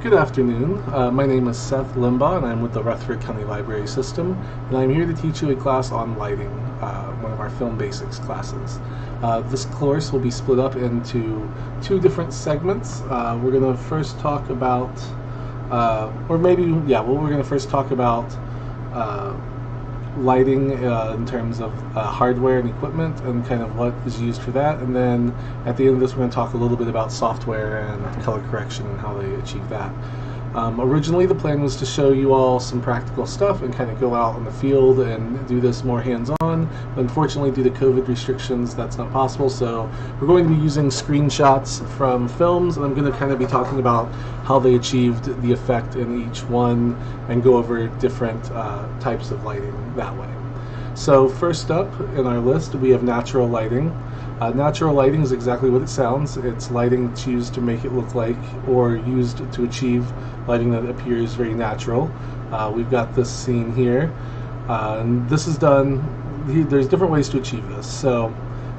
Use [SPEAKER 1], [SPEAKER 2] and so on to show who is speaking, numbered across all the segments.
[SPEAKER 1] Good afternoon. My name is Seth Limbaugh, and I'm with the Rutherford County Library System, and I'm here to teach you a class on lighting, one of our film basics classes. This course will be split up into two different segments. We're going to first talk about, we're going to first talk about lighting in terms of hardware and equipment and kind of what is used for that, and then at the end of this we're going to talk a little bit about software and color correction and how they achieve that. Originally the plan was to show you all some practical stuff and kind of go out in the field and do this more hands-on, but unfortunately due to COVID restrictions that's not possible, so we're going to be using screenshots from films, and I'm going to kind of be talking about how they achieved the effect in each one and go over different types of lighting that way. So first up in our list we have natural lighting. Natural lighting is exactly what it sounds. It's lighting that's used to make it look like, or used to achieve lighting that appears very natural. We've got this scene here, and this is done, there's different ways to achieve this. So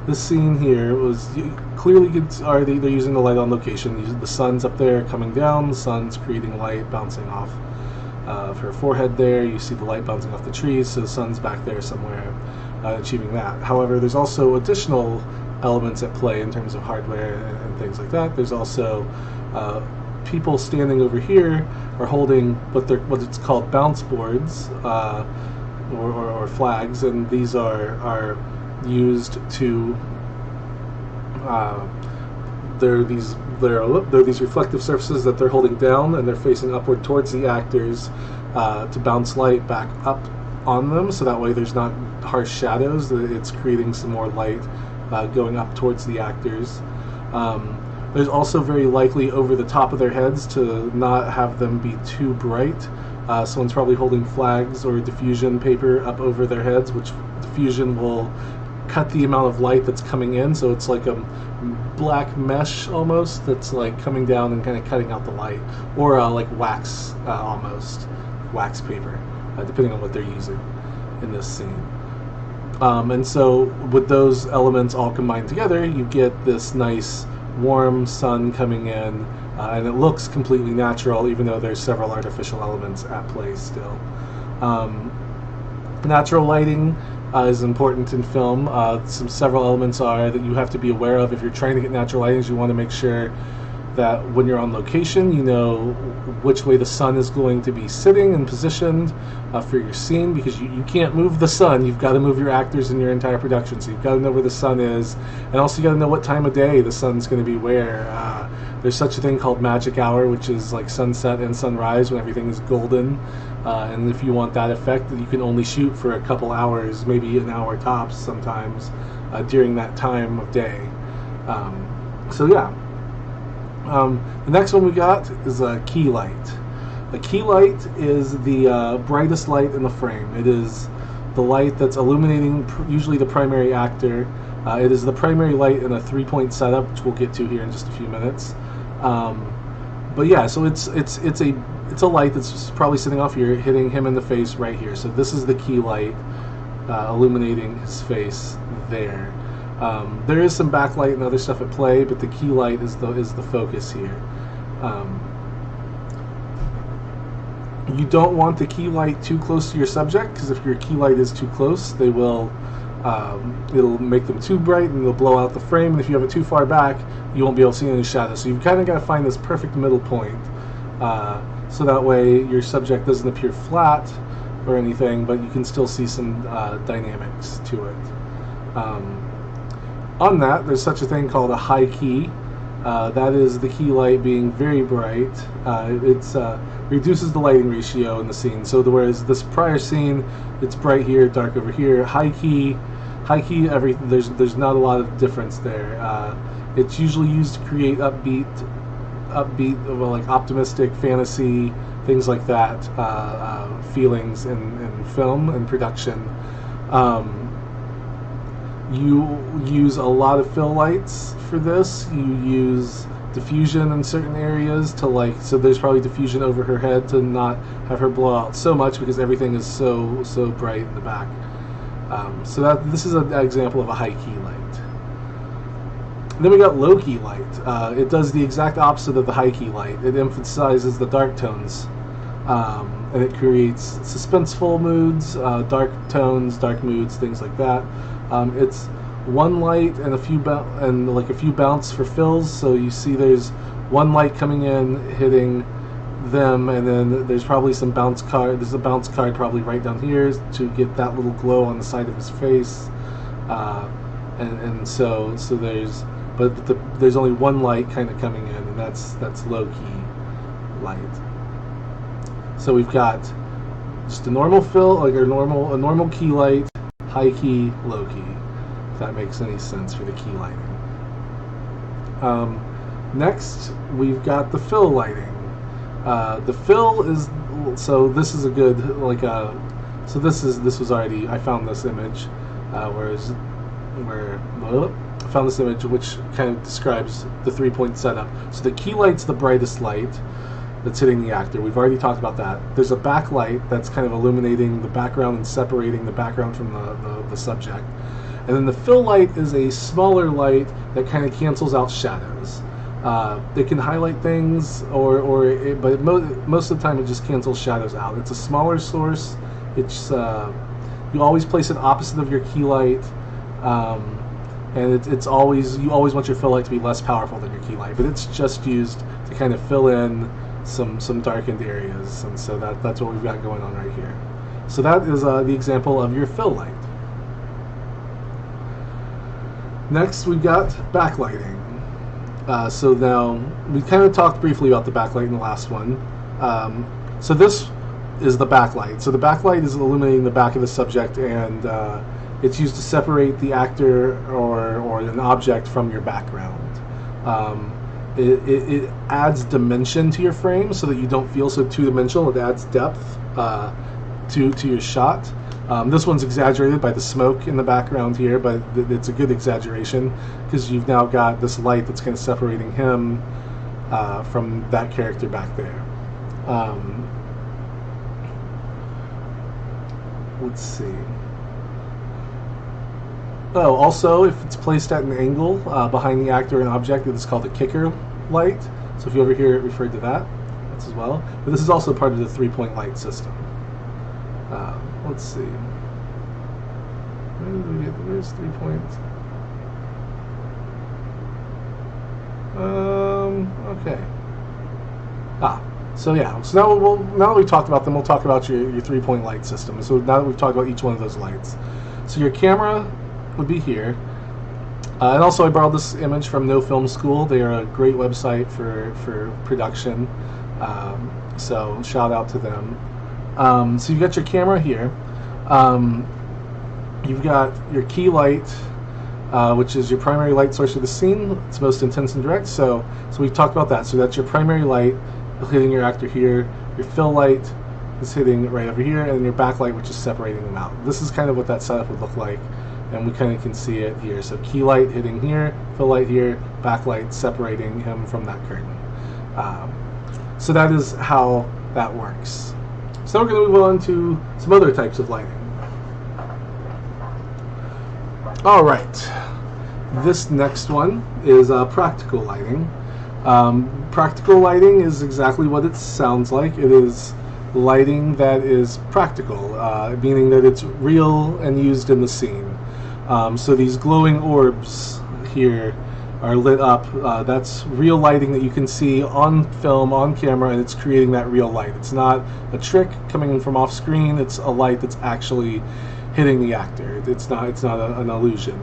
[SPEAKER 1] this scene here was clearly they're using the light on location. The sun's up there coming down, the sun's creating light bouncing off of her forehead there. You see the light bouncing off the trees, so the sun's back there somewhere achieving that. However, there's also additional elements at play in terms of hardware and things like that. There's also people standing over here are holding what it's called bounce boards or flags, and these are used to they're these reflective surfaces that they're holding down, and they're facing upward towards the actors to bounce light back up on them, so that way there's not harsh shadows. It's creating some more light going up towards the actors. There's also very likely over the top of their heads to not have them be too bright. Someone's probably holding flags or diffusion paper up over their heads, which diffusion will cut the amount of light that's coming in, so it's like a black mesh almost that's like coming down and kind of cutting out the light, or like wax, almost wax paper, depending on what they're using in this scene. And so with those elements all combined together, you get this nice warm sun coming in, and it looks completely natural, even though there's several artificial elements at play still. Natural lighting is important in film. Several elements are that you have to be aware of if you're trying to get natural lighting. You want to make sure that when you're on location, you know which way the sun is going to be sitting and positioned for your scene, because you can't move the sun. You've got to move your actors and your entire production, so you've got to know where the sun is, and also you got to know what time of day the sun's going to be where. There's such a thing called magic hour, which is like sunset and sunrise when everything is golden, and if you want that effect, you can only shoot for a couple hours, maybe an hour tops sometimes, during that time of day. So yeah. The next one we got is a key light. A key light is the brightest light in the frame. It is the light that's illuminating usually the primary actor. It is the primary light in a three-point setup, which we'll get to here in just a few minutes. But yeah, so it's a light that's just probably sitting off here, hitting him in the face right here. So this is the key light illuminating his face there. There is some backlight and other stuff at play, but the key light is the focus here. You don't want the key light too close to your subject, because if your key light is too close, they will it'll make them too bright and it'll blow out the frame. And if you have it too far back, you won't be able to see any shadows. So you've kind of got to find this perfect middle point, so that way your subject doesn't appear flat or anything, but you can still see some dynamics to it. On that, there's such a thing called a high key. That is the key light being very bright. It reduces the lighting ratio in the scene. So whereas this prior scene, it's bright here, dark over here. High key, there's not a lot of difference there. It's usually used to create upbeat, well, like optimistic fantasy, things like that, feelings in film and production. You use a lot of fill lights for this. You use diffusion in certain areas so there's probably diffusion over her head to not have her blow out so much, because everything is so bright in the back. So this is an example of a high key light. And then we got low key light. It does the exact opposite of the high key light. It emphasizes the dark tones, and it creates suspenseful moods, dark tones, dark moods, things like that. It's one light and a few bounce for fills. So you see, there's one light coming in, hitting them, and then there's probably some bounce card. There's a bounce card probably right down here to get that little glow on the side of his face, and so there's. But there's only one light kind of coming in, and that's low key light. So we've got just a normal fill, like a normal key light, high key, low key. If that makes any sense for the key lighting. Next, we've got the fill lighting. The fill is, so this is a good so this was already, I found this image, I found this image which kind of describes the 3-point setup. So the key light's the brightest light that's hitting the actor. We've already talked about that. There's a backlight that's kind of illuminating the background and separating the background from the subject. And then the fill light is a smaller light that kind of cancels out shadows. It can highlight things, but most of the time it just cancels shadows out. It's a smaller source. It's you always place it opposite of your key light. And you always want your fill light to be less powerful than your key light, but it's just used to kind of fill in some darkened areas, and so that's what we've got going on right here. So that is the example of your fill light. Next, we've got backlighting. So now we kind of talked briefly about the backlight in the last one. So this is the backlight. So the backlight is illuminating the back of the subject, and it's used to separate the actor or an object from your background. It adds dimension to your frame so that you don't feel so two-dimensional. It adds depth to your shot. This one's exaggerated by the smoke in the background here, but it's a good exaggeration because you've now got this light that's kind of separating him from that character back there. Let's see. Oh, also, if it's placed at an angle behind the actor or an object, it is called a kicker light. So if you ever hear it referred to that's as well. But this is also part of the 3-point light system. Let's see. Where's 3-point? Okay. So yeah. So now that we've talked about them, we'll talk about your 3-point light system. So now that we've talked about each one of those lights, so your camera would be here. And also I borrowed this image from No Film School. They are a great website for production. So shout out to them. So you've got your camera here. You've got your key light, which is your primary light source of the scene. It's most intense and direct. So we've talked about that. So that's your primary light hitting your actor here. Your fill light is hitting right over here, and then your backlight, which is separating them out. This is kind of what that setup would look like, and we kind of can see it here. So key light hitting here, fill light here, backlight separating him from that curtain. So that is how that works. So we're going to move on to some other types of lighting. All right, this next one is practical lighting. Practical lighting is exactly what it sounds like. It is lighting that is practical, meaning that it's real and used in the scene. So these glowing orbs here are lit up. That's real lighting that you can see on film, on camera, and it's creating that real light. It's not a trick coming in from off screen. It's a light that's actually hitting the actor. It's not an illusion.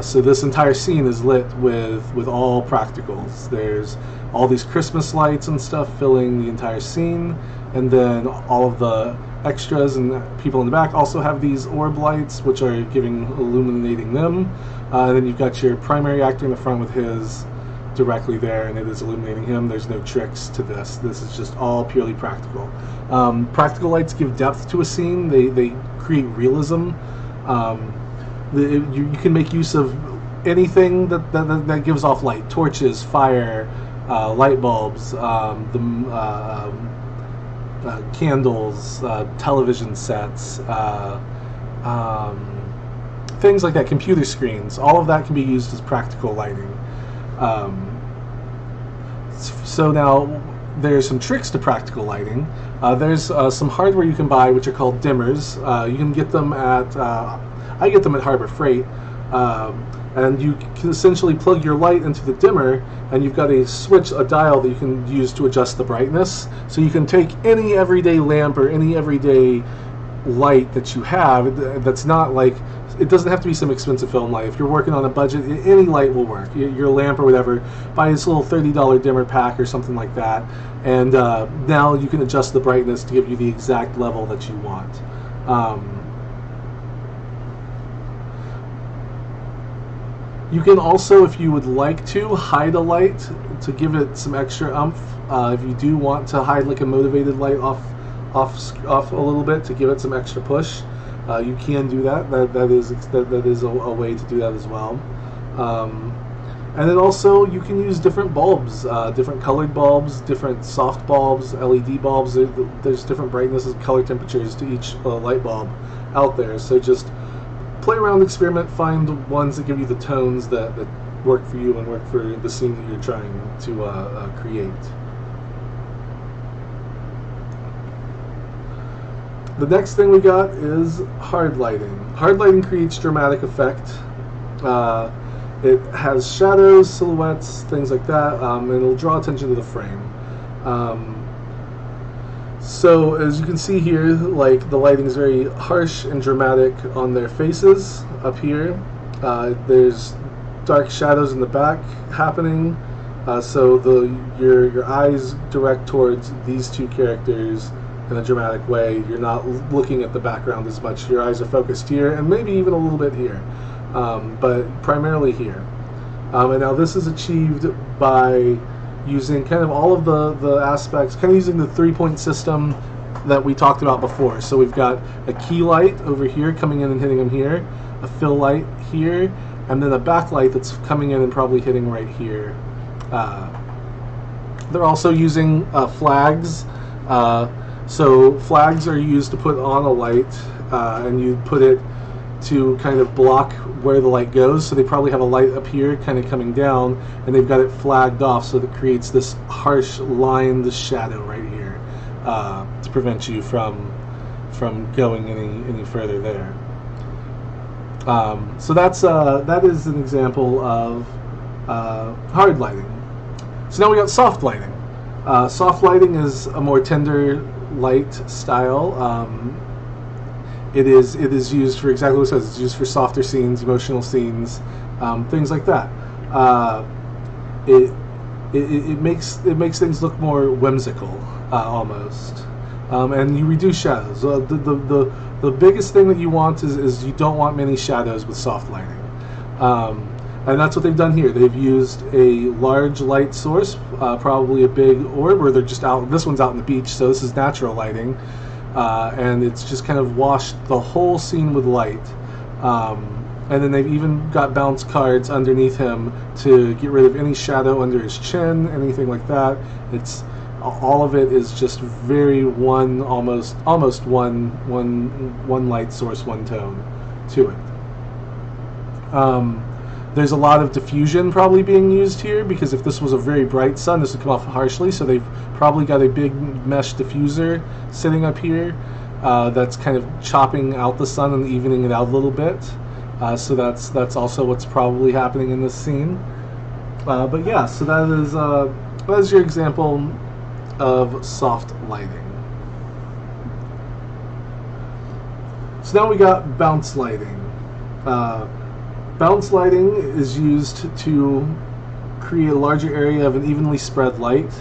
[SPEAKER 1] So this entire scene is lit with all practicals. There's all these Christmas lights and stuff filling the entire scene, and then all of the extras and people in the back also have these orb lights, which are illuminating them. And then you've got your primary actor in the front with his directly there, and it is illuminating him. There's no tricks to this. This is just all purely practical. Practical lights give depth to a scene. They create realism. You can make use of anything that gives off light: torches, fire, light bulbs, candles, television sets, things like that, computer screens. All of that can be used as practical lighting. Um, so now there's some tricks to practical lighting. There's some hardware you can buy which are called dimmers. You can get them at, I get them at Harbor Freight. And you can essentially plug your light into the dimmer, and you've got a switch, a dial that you can use to adjust the brightness. So you can take any everyday lamp or any everyday light that you have that's not like, it doesn't have to be some expensive film light. If you're working on a budget, any light will work. Your lamp or whatever, buy this little $30 dimmer pack or something like that, and now you can adjust the brightness to give you the exact level that you want. You can also, if you would like to, hide a light to give it some extra oomph. If you do want to hide like a motivated light off a little bit to give it some extra push, you can do that. That is a way to do that as well. And then also you can use different bulbs, different colored bulbs, different soft bulbs, LED bulbs. There's different brightnesses, color temperatures to each light bulb out there. So just play around, experiment, find ones that give you the tones that work for you and work for the scene that you're trying to create. The next thing we got is hard lighting. Hard lighting creates dramatic effect. It has shadows, silhouettes, things like that, and it'll draw attention to the frame. So as you can see here, like the lighting is very harsh and dramatic on their faces up here. There's dark shadows in the back happening, so your eyes direct towards these two characters in a dramatic way. You're not looking at the background as much. Your eyes are focused here and maybe even a little bit here, but primarily here. And now this is achieved by using kind of all of the aspects, kind of using the 3-point system that we talked about before. So we've got a key light over here coming in and hitting them here, a fill light here, and then a backlight that's coming in and probably hitting right here. They're also using flags. So flags are used to put on a light, and you put it to kind of block where the light goes. So they probably have a light up here kind of coming down, and they've got it flagged off so that it creates this harsh line, this shadow right here, to prevent you from going any further there. So that is an example of hard lighting. So now we got soft lighting. Soft lighting is a more tender light style. It is used for exactly what it says. It's used for softer scenes, emotional scenes, things like that. It makes things look more whimsical, almost, and you reduce shadows. The biggest thing that you want is you don't want many shadows with soft lighting, and that's what they've done here. They've used a large light source, probably a big orb, or they're just out. This one's out on the beach, so this is natural lighting. And it's just kind of washed the whole scene with light. And then they've even got bounce cards underneath him to get rid of any shadow under his chin, anything like that. It's all of it is just very almost one light source, one tone to it. There's a lot of diffusion probably being used here, because if this was a very bright sun, this would come off harshly, so they've probably got a big mesh diffuser sitting up here that's kind of chopping out the sun and evening it out a little bit. So that's also what's probably happening in this scene. But yeah, so that is your example of soft lighting. So now we got bounce lighting. Bounce lighting is used to create a larger area of an evenly spread light.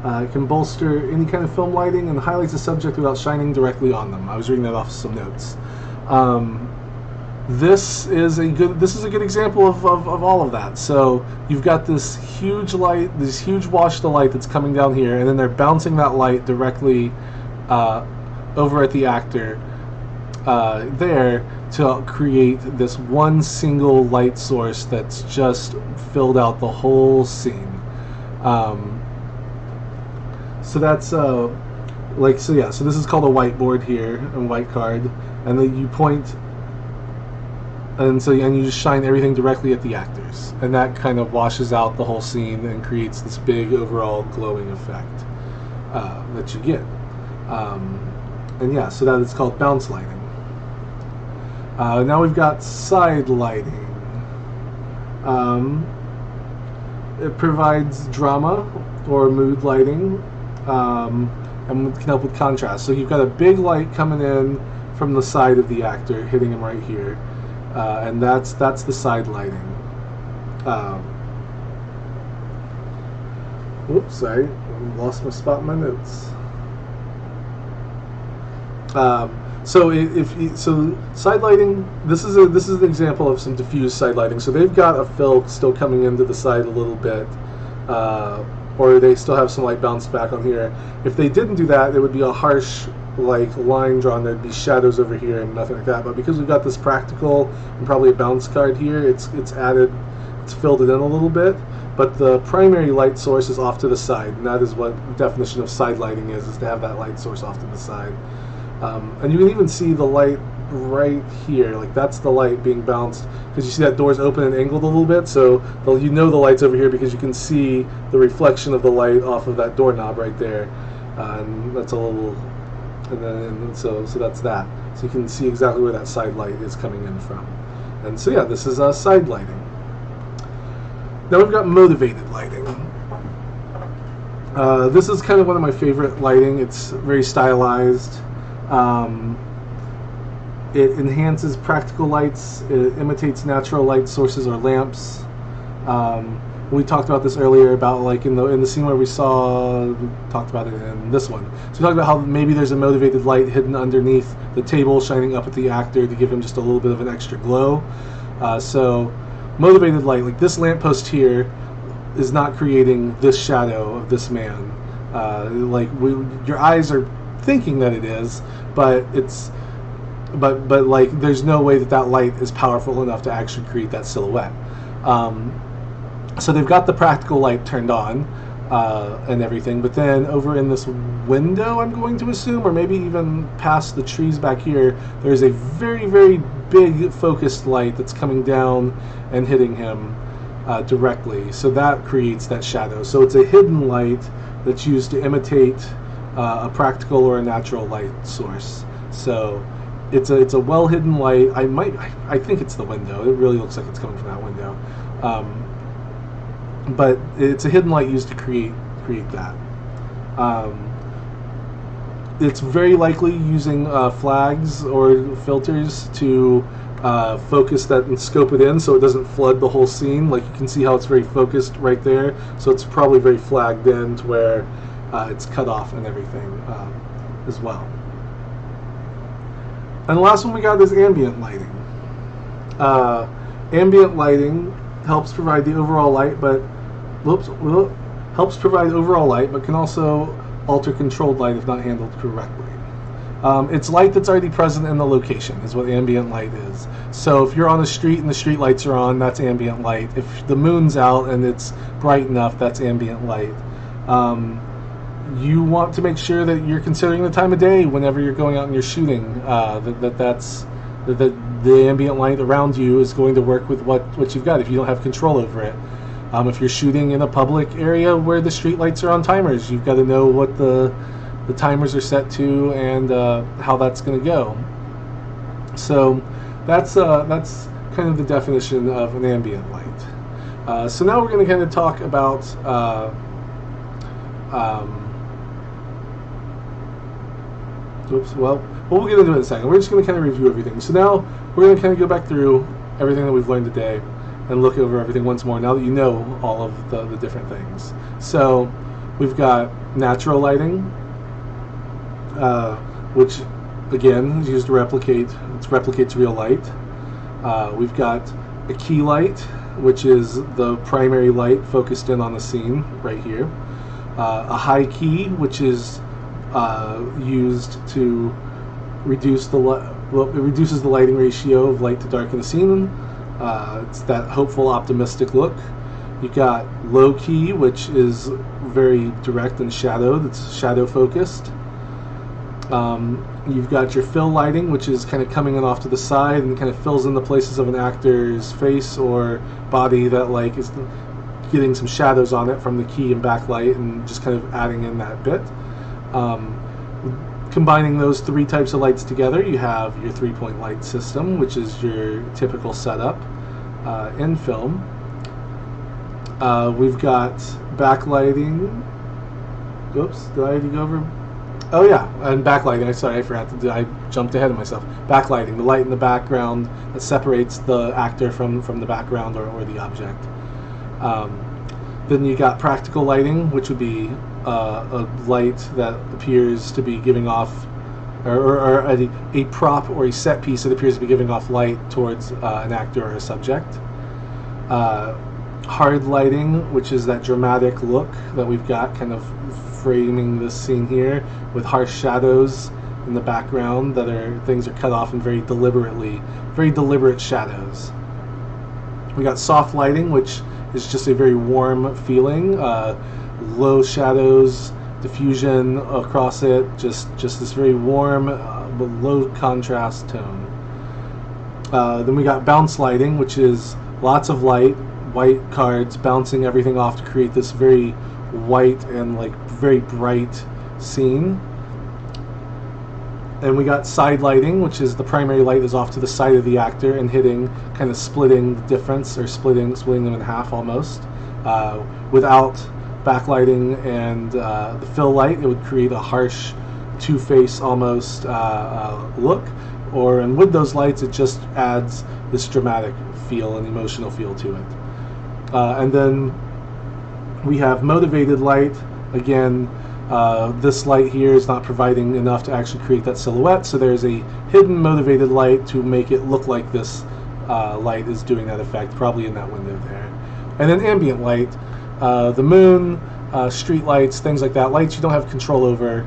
[SPEAKER 1] It can bolster any kind of film lighting and highlights the subject without shining directly on them. I was reading that off some notes. This is a good example of all of that. So you've got this huge light, this huge wash of light that's coming down here, and then they're bouncing that light directly over at the actor there to create this one single light source that's just filled out the whole scene. So that's so this is called a whiteboard here, a white card, and then you point and you just shine everything directly at the actors, and that kind of washes out the whole scene and creates this big overall glowing effect that you get. And yeah, so that is called bounce lighting. Now we've got side lighting. It provides drama or mood lighting, and can help with contrast. So you've got a big light coming in from the side of the actor, hitting him right here, and that's the side lighting. Oops, sorry, lost my spot in my notes. So side lighting. This is an example of some diffuse side lighting. So they've got a fill still coming into the side a little bit, or they still have some light bounced back on here. If they didn't do that, it would be a harsh like line drawn. There'd be shadows over here and nothing like that. But because we've got this practical and probably a bounce card here, it's filled it in a little bit. But the primary light source is off to the side, and that is what the definition of side lighting is to have that light source off to the side. And you can even see the light right here, like that's the light being bounced, because you see that door's open and angled a little bit, so you know the light's over here because you can see the reflection of the light off of that doorknob right there, and that's a little, so that's that. So you can see exactly where that side light is coming in from. And so yeah, this is side lighting. Now we've got motivated lighting. This is kind of one of my favorite lighting. It's very stylized. It enhances practical lights. It imitates natural light sources or lamps. We talked about this earlier about like in the scene where we talked about it in this one. So we talked about how maybe there's a motivated light hidden underneath the table shining up at the actor to give him just a little bit of an extra glow. So motivated light, like this lamppost here, is not creating this shadow of this man. Your eyes are thinking that it is, but like there's no way that light is powerful enough to actually create that silhouette. So they've got the practical light turned on and everything, but then over in this window, I'm going to assume, or maybe even past the trees back here, there's a very, very big focused light that's coming down and hitting him directly. So that creates that shadow. So it's a hidden light that's used to imitate a practical or a natural light source. So it's a well hidden light. I think it's the window. It really looks like it's coming from that window. But it's a hidden light used to create that. It's very likely using flags or filters to focus that and scope it in so it doesn't flood the whole scene. Like you can see how it's very focused right there. So it's probably very flagged in to where it's cut off and everything as well. And the last one we got is ambient lighting. Ambient lighting helps provide the overall light, but can also alter controlled light if not handled correctly. It's light that's already present in the location is what ambient light is. So if you're on a street and the street lights are on, that's ambient light. If the moon's out and it's bright enough, that's ambient light. You want to make sure that you're considering the time of day whenever you're going out and you're shooting, that the ambient light around you is going to work with what you've got if you don't have control over it. If you're shooting in a public area where the street lights are on timers, you've got to know what the timers are set to and how that's going to go. So that's kind of the definition of an ambient light. So now we're going to kind of talk about we'll get into it in a second. We're just going to kind of review everything. So now we're going to kind of go back through everything that we've learned today and look over everything once more now that you know all of the different things. So we've got natural lighting, which again is used to replicates real light. We've got a key light, which is the primary light focused in on the scene right here. A high key, which is used to reduces the lighting ratio of light to dark in the scene. It's that hopeful, optimistic look. You got low key, which is very direct and shadowed. It's shadow focused. You've got your fill lighting, which is kind of coming in off to the side and kind of fills in the places of an actor's face or body that like is getting some shadows on it from the key and backlight, and just kind of adding in that bit. Combining those three types of lights together, you have your 3-point light system, which is your typical setup in film. We've got backlighting. Oops, did I already go over? Oh yeah, and backlighting. Sorry, I forgot to do. I jumped ahead of myself. Backlighting, the light in the background that separates the actor from the background or the object. Then you got practical lighting, which would be a light that appears to be giving off, or a prop or a set piece that appears to be giving off light towards an actor or a subject. Hard lighting, which is that dramatic look that we've got kind of framing this scene here with harsh shadows in the background things are cut off in very deliberate shadows. We got soft lighting, which is just a very warm feeling, low shadows, diffusion across it, just this very warm but low contrast tone. Then we got bounce lighting, which is lots of light, white cards bouncing everything off to create this very white and like very bright scene. And we got side lighting, which is the primary light is off to the side of the actor and hitting, kind of splitting the difference, or splitting them in half almost. Without backlighting and the fill light, it would create a harsh two-face almost look. And with those lights, it just adds this dramatic feel and emotional feel to it. And then we have motivated light. Again, this light here is not providing enough to actually create that silhouette, so there's a hidden motivated light to make it look like this light is doing that effect, probably in that window there. And then ambient light, the moon, street lights, things like that, lights you don't have control over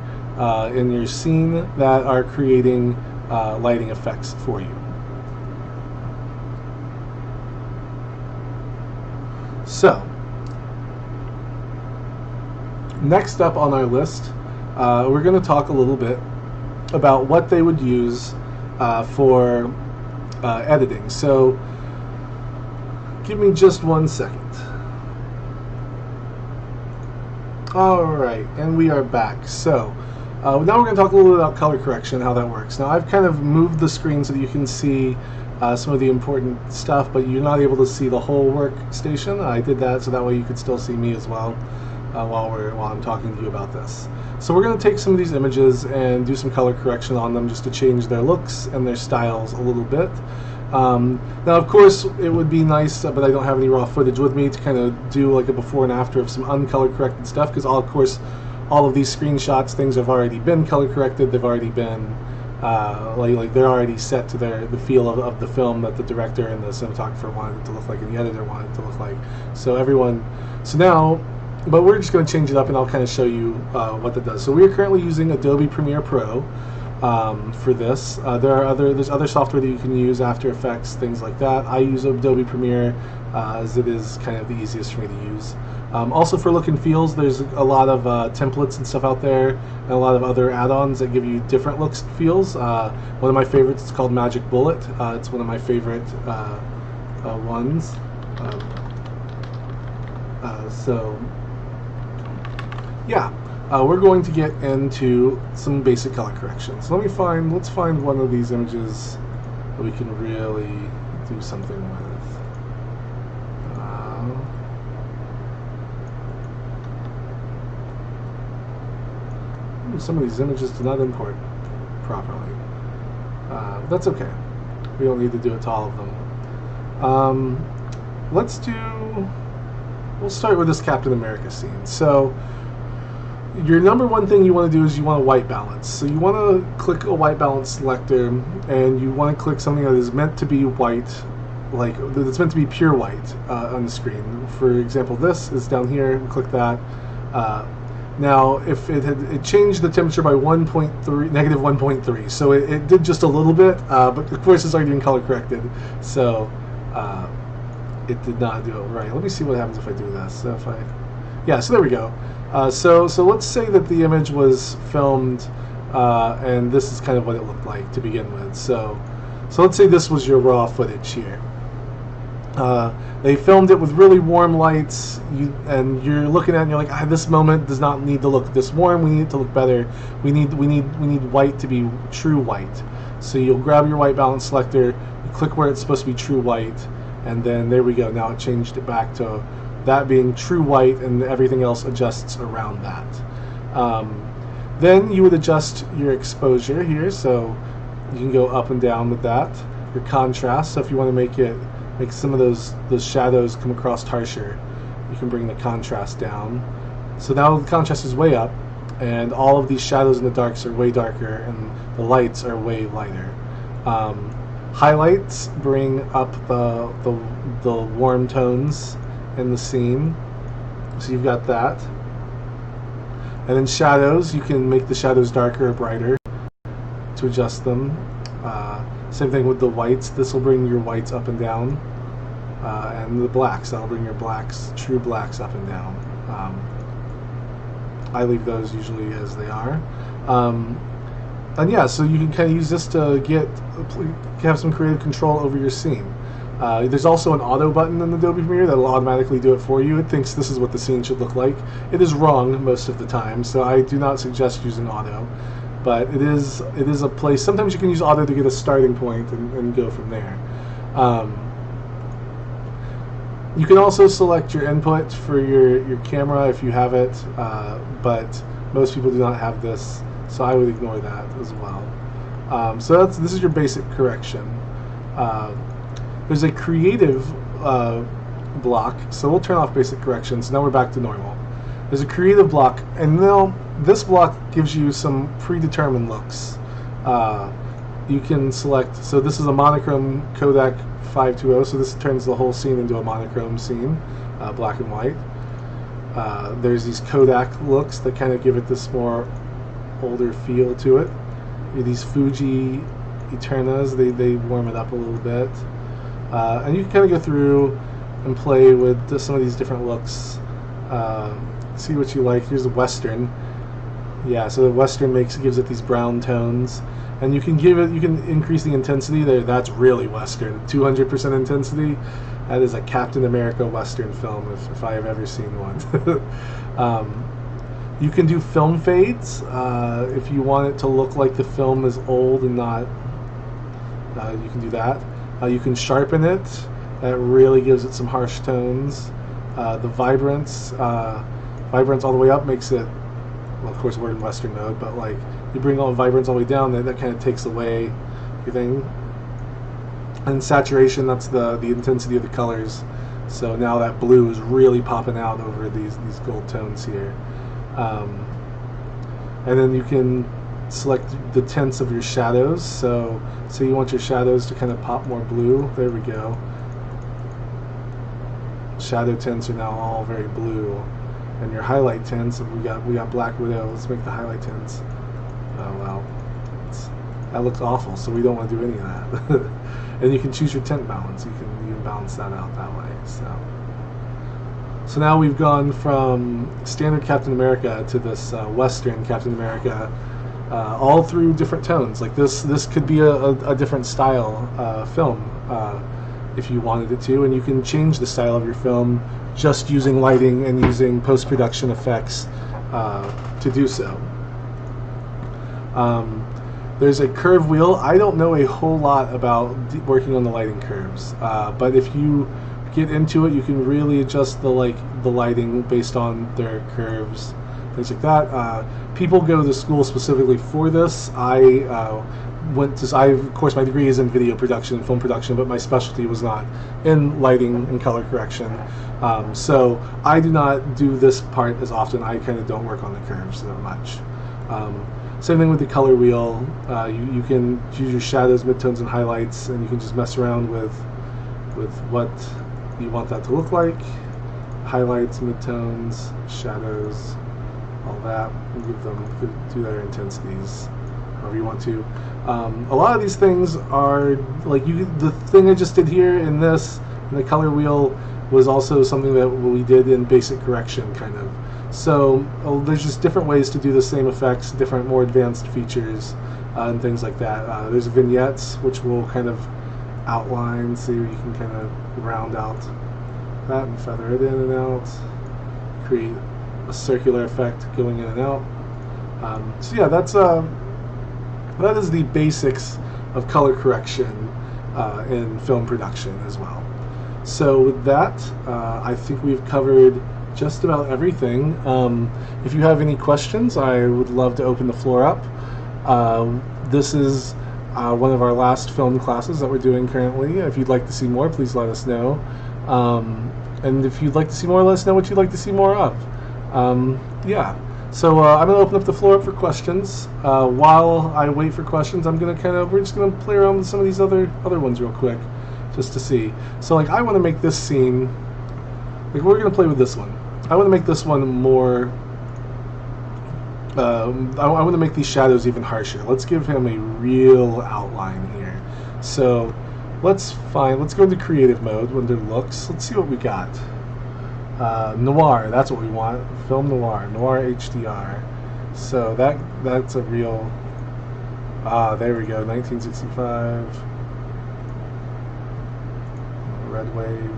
[SPEAKER 1] in your scene that are creating lighting effects for you. So, next up on our list, we're going to talk a little bit about what they would use for editing. So, give me just 1 second. Alright, and we are back. So, now we're going to talk a little bit about color correction and how that works. Now, I've kind of moved the screen so that you can see some of the important stuff, but you're not able to see the whole workstation. I did that so that way you could still see me as well while I'm talking to you about this. So we're going to take some of these images and do some color correction on them just to change their looks and their styles a little bit. Now, of course, it would be nice, but I don't have any raw footage with me to kind of do like a before and after of some uncolor corrected stuff, because of course all of these screenshots, things have already been color corrected. They've already been like they're already set to the feel of the film that the director and the cinematographer wanted it to look like and the editor wanted it to look like. But we're just going to change it up, and I'll kind of show you what that does. So we are currently using Adobe Premiere Pro for this. There's other software that you can use, After Effects, things like that. I use Adobe Premiere as it is kind of the easiest for me to use. Also for look and feels, there's a lot of templates and stuff out there, and a lot of other add-ons that give you different looks and feels. One of my favorites is called Magic Bullet. It's one of my favorite ones. We're going to get into some basic color corrections. So let's find one of these images that we can really do something with. Some of these images do not import properly. That's okay. We don't need to do it to all of them. We'll start with this Captain America scene. So, your number one thing you want to do is you want a white balance. So you want to click a white balance selector, and you want to click something that is meant to be white, like that's meant to be pure white on the screen. For example, this is down here. Click that. Now, if it changed the temperature by negative 1.3, so it did just a little bit, but of course it's already been color corrected, so it did not do it right. Let me see what happens if I do this. So so there we go. So let's say that the image was filmed and this is kind of what it looked like to begin with. So let's say this was your raw footage here. They filmed it with really warm lights, and you're looking at it and you're like, this moment does not need to look this warm. We need it to look better. We need white to be true white. So you'll grab your white balance selector, you click where it's supposed to be true white, and then there we go. Now it changed it back to that being true white, and everything else adjusts around that. Then you would adjust your exposure here, so you can go up and down with that. Your contrast, so if you want to make some of those shadows come across harsher, you can bring the contrast down. So now the contrast is way up, and all of these shadows in the darks are way darker, and the lights are way lighter. Highlights bring up the warm tones in the scene, so you've got that. And then shadows, you can make the shadows darker or brighter to adjust them. Same thing with the whites. This will bring your whites up and down, and the blacks, that'll bring your blacks, true blacks, up and down. I leave those usually as they are. And yeah, so you can kind of use this to have some creative control over your scene. There's also an auto button in Adobe Premiere that'll automatically do it for you. It thinks this is what the scene should look like. It is wrong most of the time, so I do not suggest using auto. But it is a place. Sometimes you can use auto to get a starting point and go from there. You can also select your input for your camera if you have it, but most people do not have this, so I would ignore that as well. So this is your basic correction. There's a creative block, so we'll turn off basic corrections. Now we're back to normal. There's a creative block, and now this block gives you some predetermined looks. You can select, so this is a monochrome Kodak 520, so this turns the whole scene into a monochrome scene, black and white. There's these Kodak looks that kind of give it this more older feel to it. These Fuji Eternas, they warm it up a little bit. And you can kind of go through and play with some of these different looks. See what you like. Here's a Western. Yeah, so the Western gives it these brown tones, and you can increase the intensity there. That's really Western. 200% intensity. That is a Captain America Western film, if I have ever seen one. You can do film fades if you want it to look like the film is old and not. You can do that. You can sharpen it. That really gives it some harsh tones. The vibrance all the way up makes it, well, of course we're in Western mode, but like you bring all the vibrance all the way down, that kind of takes away everything. And saturation, that's the intensity of the colors. So now that blue is really popping out over these gold tones here. And then you can select the tints of your shadows. So you want your shadows to kind of pop more blue. There we go. Shadow tints are now all very blue. And your highlight tints, we got Black Widow. Let's make the highlight tints. Oh well, that looks awful. So we don't want to do any of that. And you can choose your tint balance. You can balance that out that way. So now we've gone from standard Captain America to this Western Captain America, all through different tones. Like this could be a different style film if you wanted it to, and you can change the style of your film just using lighting and using post-production effects to do so. There's a curve wheel. I don't know a whole lot about working on the lighting curves, but if you get into it, you can really adjust the lighting based on their curves, things like that. People go to school specifically for this. Of course, my degree is in video production and film production, but my specialty was not in lighting and color correction. So I do not do this part as often. I kind of don't work on the curves that much. Same thing with the color wheel. You can use your shadows, midtones, and highlights, and you can just mess around with what you want that to look like. Highlights, midtones, shadows, all that. And do their intensities however you want to. A lot of these things are like the thing I just did here in the color wheel was also something that we did in basic correction, kind of. So there's just different ways to do the same effects, different more advanced features, and things like that. There's vignettes, which will kind of outline, so you can kind of round out that and feather it in and out, create a circular effect going in and out. So yeah, that is the basics of color correction in film production as well. So with that, I think we've covered just about everything. If you have any questions, I would love to open the floor up. This is one of our last film classes that we're doing currently. If you'd like to see more, please let us know. And if you'd like to see more, let us know what you'd like to see more of. Yeah. So I'm going to open up the floor up for questions. While I wait for questions, we're just gonna play around with some of these other ones real quick, just to see. So like, I want to make this scene, like we're going to play with this one. I want to make this one more, I want to make these shadows even harsher. Let's give him a real outline here. So let's go into creative mode, under looks. Let's see what we got. Noir, that's what we want. Film noir, noir HDR. So that's a real. There we go. 1965. Red wave.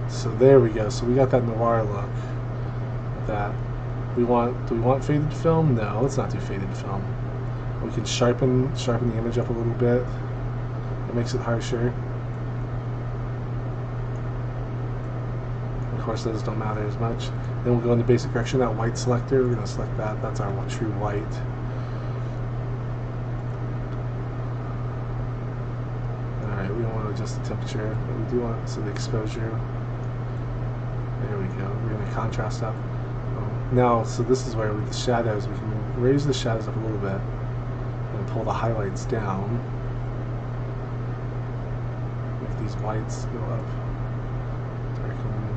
[SPEAKER 1] So there we go. So we got that noir look. That we want. Do we want faded film? No, let's not do faded film. We can sharpen the image up a little bit. It makes it harsher. Of course, those don't matter as much. Then we'll go into basic correction. That white selector, we're going to select that. That's our true white. Alright, we don't want to adjust the temperature, but we do want, so the exposure. There we go. We're going to contrast up. Now, so this is where with the shadows, we can raise the shadows up a little bit and pull the highlights down. Make these whites go up.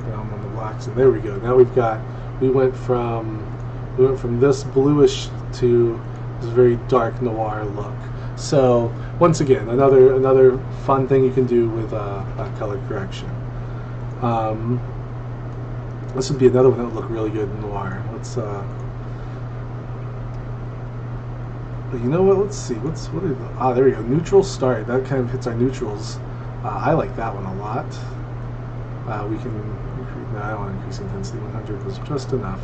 [SPEAKER 1] Down on the blacks, and there we go. Now we went from this bluish to this very dark noir look. So once again, another fun thing you can do with color correction. This would be another one that would look really good in noir. Let's you know what? Let's see. What are the, there we go. Neutral start. That kind of hits our neutrals. I like that one a lot. We can increase, no, I don't want to increase intensity. 100 was just enough.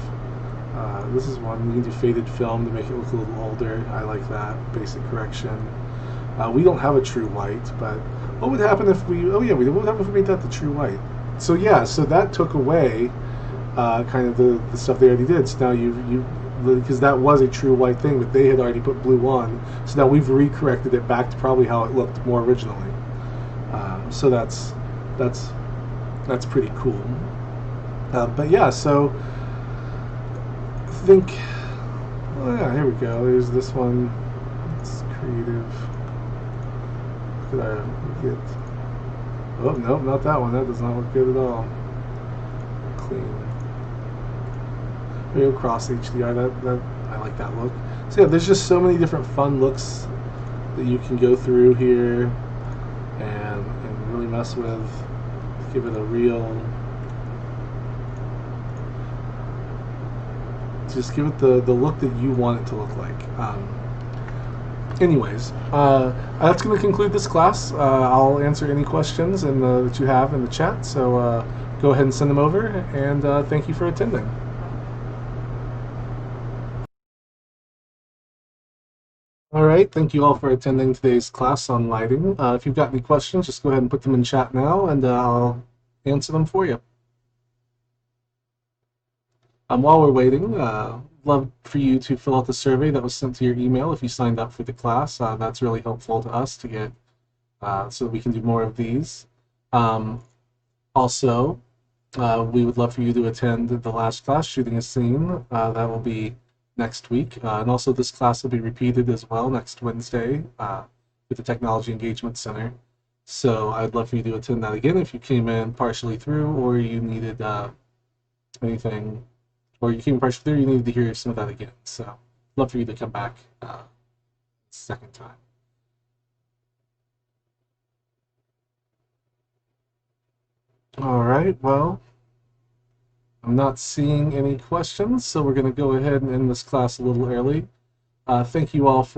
[SPEAKER 1] This is one. We can do faded film to make it look a little older. I like that. Basic correction. We don't have a true white, but what would happen if we? Oh yeah, what would happen if we made that the true white? So yeah, so that took away kind of the stuff they already did. So now you because that was a true white thing, but they had already put blue on. So now we've recorrected it back to probably how it looked more originally. So that's pretty cool. But yeah, so I think, oh yeah, here we go. There's this one. It's creative. Look at our, oh, nope, not that one. That does not look good at all. Clean. Maybe cross HDR. That I like that look. So yeah, there's just so many different fun looks that you can go through here and really mess with. Give it a real, just give it the look that you want it to look like. Anyways, that's going to conclude this class. I'll answer any questions that you have in the chat, so go ahead and send them over, and thank you for attending. All right, thank you all for attending today's class on lighting. If you've got any questions, just go ahead and put them in chat now, and I'll answer them for you. While we're waiting, love for you to fill out the survey that was sent to your email if you signed up for the class. That's really helpful to us to get so that we can do more of these. Also, we would love for you to attend the last class, Shooting a Scene. That will be next week. And also this class will be repeated as well next Wednesday with the Technology Engagement Center. So I'd love for you to attend that again if you came in partially through, or you needed anything, or you came partially through, you needed to hear some of that again. So love for you to come back second time. All right, well, I'm not seeing any questions, so we're going to go ahead and end this class a little early. Thank you all for